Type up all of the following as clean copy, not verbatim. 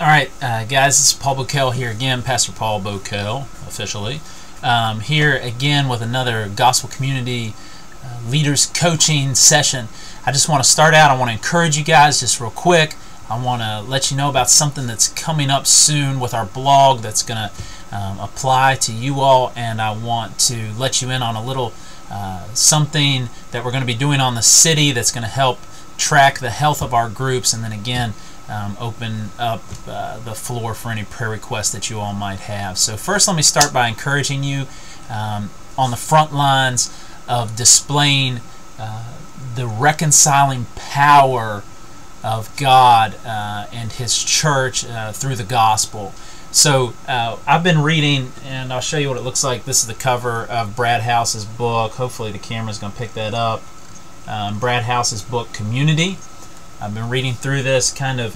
All right, guys, this is Paul Bokel here again, Pastor Paul Bokel, officially. Here again with another Gospel Community Leaders Coaching session. I just want to start out, I want to encourage you guys just real quick. I want to let you know about something that's coming up soon with our blog that's going to apply to you all, and I want to let you in on a little something that we're going to be doing on the city that's going to help track the health of our groups, and then again open up the floor for any prayer requests that you all might have. So first, let me start by encouraging you on the front lines of displaying the reconciling power of God and His church through the gospel. So I've been reading, and I'll show you what it looks like. This is the cover of Brad House's book. Hopefully the camera's going to pick that up. Brad House's book, Community. I've been reading through this, kind of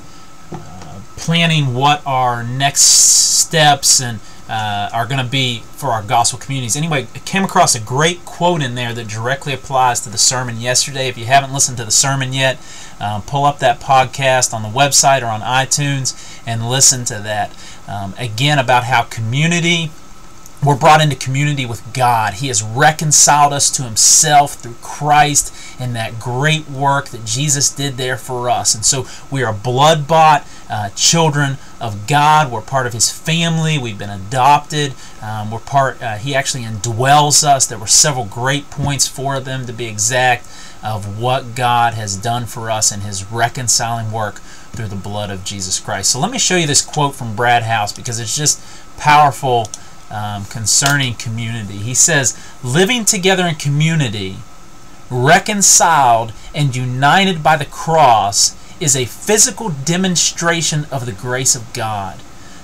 planning what our next steps and are going to be for our gospel communities. Anyway, I came across a great quote in there that directly applies to the sermon yesterday. If you haven't listened to the sermon yet, pull up that podcast on the website or on iTunes and listen to that. Again, about how community, we're brought into community with God. He has reconciled us to Himself through Christ and that great work that Jesus did there for us. And so we are blood-bought children of God. We're part of His family. We've been adopted. He actually indwells us. There were several great points, 4 of them to be exact, of what God has done for us in His reconciling work through the blood of Jesus Christ. So let me show you this quote from Brad House, because it's just powerful concerning community. He says, "Living together in community, reconciled and united by the cross, is a physical demonstration of the grace of God.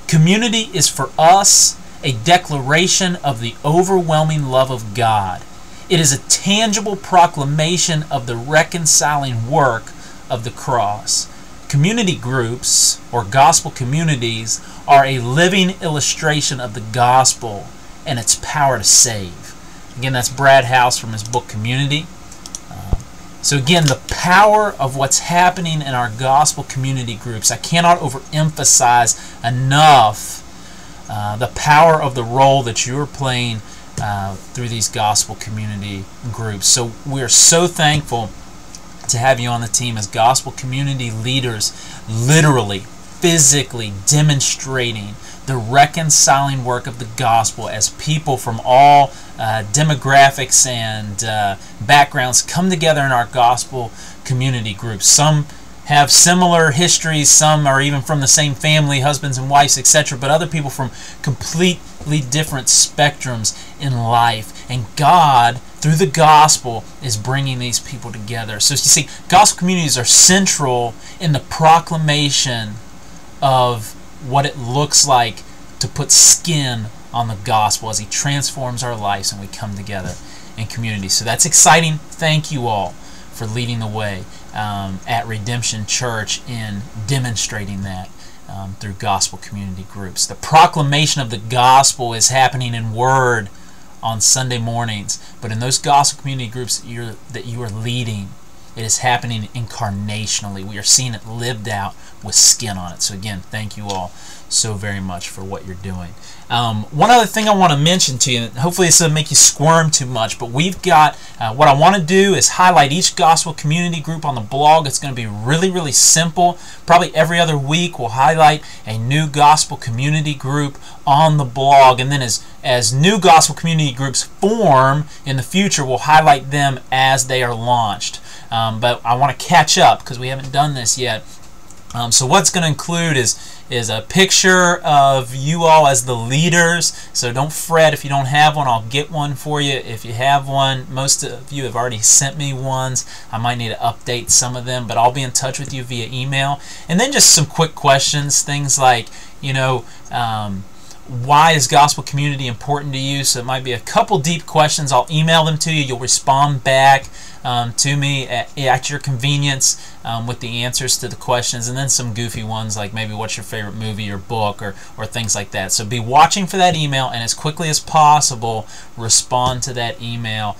Community is for us a declaration of the overwhelming love of God. It is a tangible proclamation of the reconciling work of the cross. Community groups, or gospel communities, are a living illustration of the gospel and its power to save." Again, that's Brad House from his book Community. So again, the power of what's happening in our gospel community groups, I cannot overemphasize enough the power of the role that you're playing through these gospel community groups. So we're so thankful to have you on the team as gospel community leaders, literally, physically demonstrating the reconciling work of the gospel as people from all demographics and backgrounds come together in our gospel community groups. Some have similar histories, some are even from the same family, husbands and wives, etc., but other people from completely different spectrums in life. And God, through the gospel, is bringing these people together. So you see, gospel communities are central in the proclamation of what it looks like to put skin on the gospel as He transforms our lives and we come together in community. So that's exciting. Thank you all for leading the way at Redemption Church in demonstrating that through gospel community groups. The proclamation of the gospel is happening in word on Sunday mornings, but in those gospel community groups that you are leading, it is happening incarnationally. We are seeing it lived out with skin on it. So again, thank you all so very much for what you're doing. One other thing I want to mention to you, hopefully this doesn't make you squirm too much, but we've got, what I want to do is highlight each gospel community group on the blog. It's going to be really, really simple. Probably every other week we'll highlight a new gospel community group on the blog, and then as new gospel community groups form in the future, we'll highlight them as they are launched. But I want to catch up because we haven't done this yet. So what's going to include is a picture of you all as the leaders. So don't fret if you don't have one. I'll get one for you. If you have one, most of you have already sent me ones. I might need to update some of them, but I'll be in touch with you via email. And then just some quick questions, things like, you know, why is gospel community important to you? So it might be a couple deep questions. I'll email them to you. You'll respond back to me at your convenience with the answers to the questions, and then some goofy ones like maybe what's your favorite movie or book or things like that. So be watching for that email, and as quickly as possible respond to that email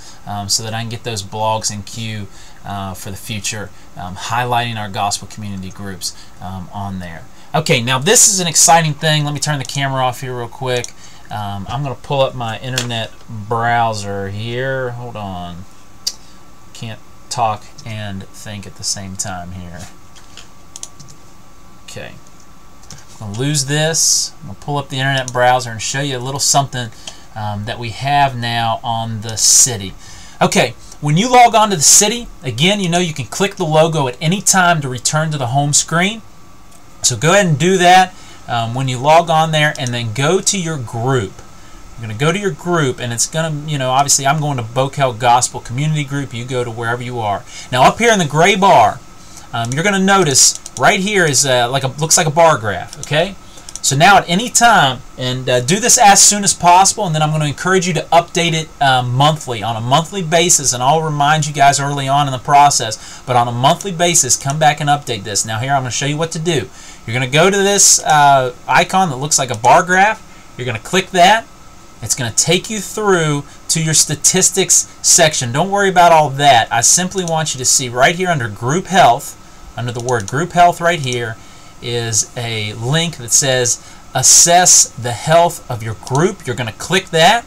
so that I can get those blogs in queue for the future, highlighting our gospel community groups on there. Okay, now this is an exciting thing. Let me turn the camera off here real quick. I'm going to pull up my internet browser here. Hold on. Can't talk and think at the same time here. Okay. I'm going to lose this. I'm going to pull up the internet browser and show you a little something that we have now on the city. Okay, when you log on to the city, again, you know you can click the logo at any time to return to the home screen. So go ahead and do that when you log on there, and then go to your group. You're going to go to your group, and it's going to, obviously I'm going to Bocal Gospel Community Group. You go to wherever you are. Now up here in the gray bar, you're going to notice right here is looks like a bar graph. Okay, so now at any time, and do this as soon as possible, and then I'm going to encourage you to update it monthly, on a monthly basis, and I'll remind you guys early on in the process, but on a monthly basis, come back and update this. Now here I'm going to show you what to do. You're going to go to this icon that looks like a bar graph. You're going to click that. It's going to take you through to your statistics section. Don't worry about all that. I simply want you to see right here under Group Health, under the word Group Health right here, is a link that says Assess the Health of Your Group. You're going to click that,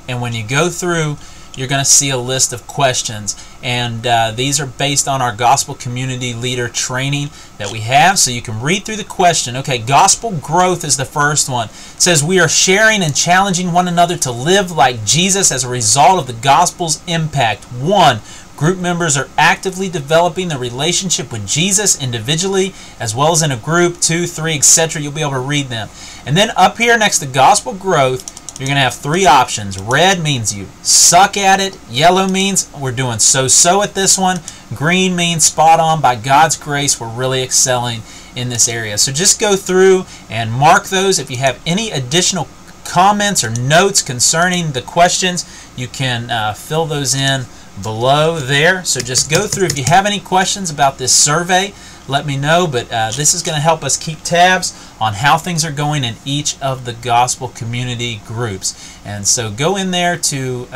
and when you go through, you're going to see a list of questions, and these are based on our gospel community leader training that we have, so you can read through the question. Okay, gospel growth is the first one. It says we are sharing and challenging one another to live like Jesus as a result of the gospel's impact. 1. Group members are actively developing the relationship with Jesus individually as well as in a group. 2, 3, etc. You'll be able to read them. And then up here next to gospel growth, you're going to have 3 options. Red means you suck at it. Yellow means we're doing so-so at this one. Green means spot on. By God's grace, we're really excelling in this area. So just go through and mark those. If you have any additional comments or notes concerning the questions, you can fill those in below there. So just go through. If you have any questions about this survey, let me know, but this is going to help us keep tabs on how things are going in each of the gospel community groups. And so go in there to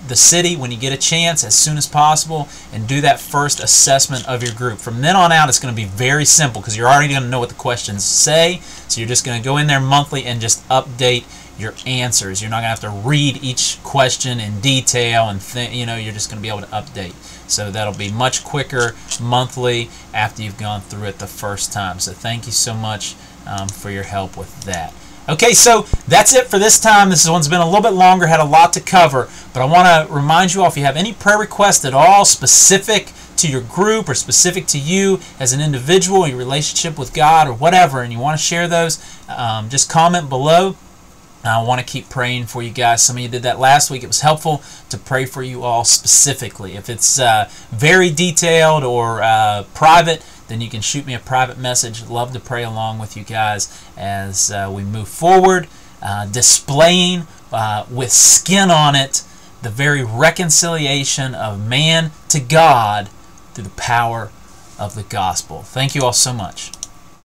the city when you get a chance as soon as possible and do that first assessment of your group. From then on out, it's going to be very simple because you're already going to know what the questions say. So you're just going to go in there monthly and just update your answers. You're not going to have to read each question in detail, and you're just going to be able to update. So that'll be much quicker monthly after you've gone through it the first time. So thank you so much for your help with that. Okay, so that's it for this time. This one's been a little bit longer, had a lot to cover, but I want to remind you all, if you have any prayer requests at all specific to your group or specific to you as an individual, your relationship with God or whatever, and you want to share those, just comment below. I want to keep praying for you guys. Some of you did that last week. It was helpful to pray for you all specifically. If it's very detailed or private, then you can shoot me a private message. Love to pray along with you guys as we move forward, displaying with skin on it the very reconciliation of man to God through the power of the gospel. Thank you all so much.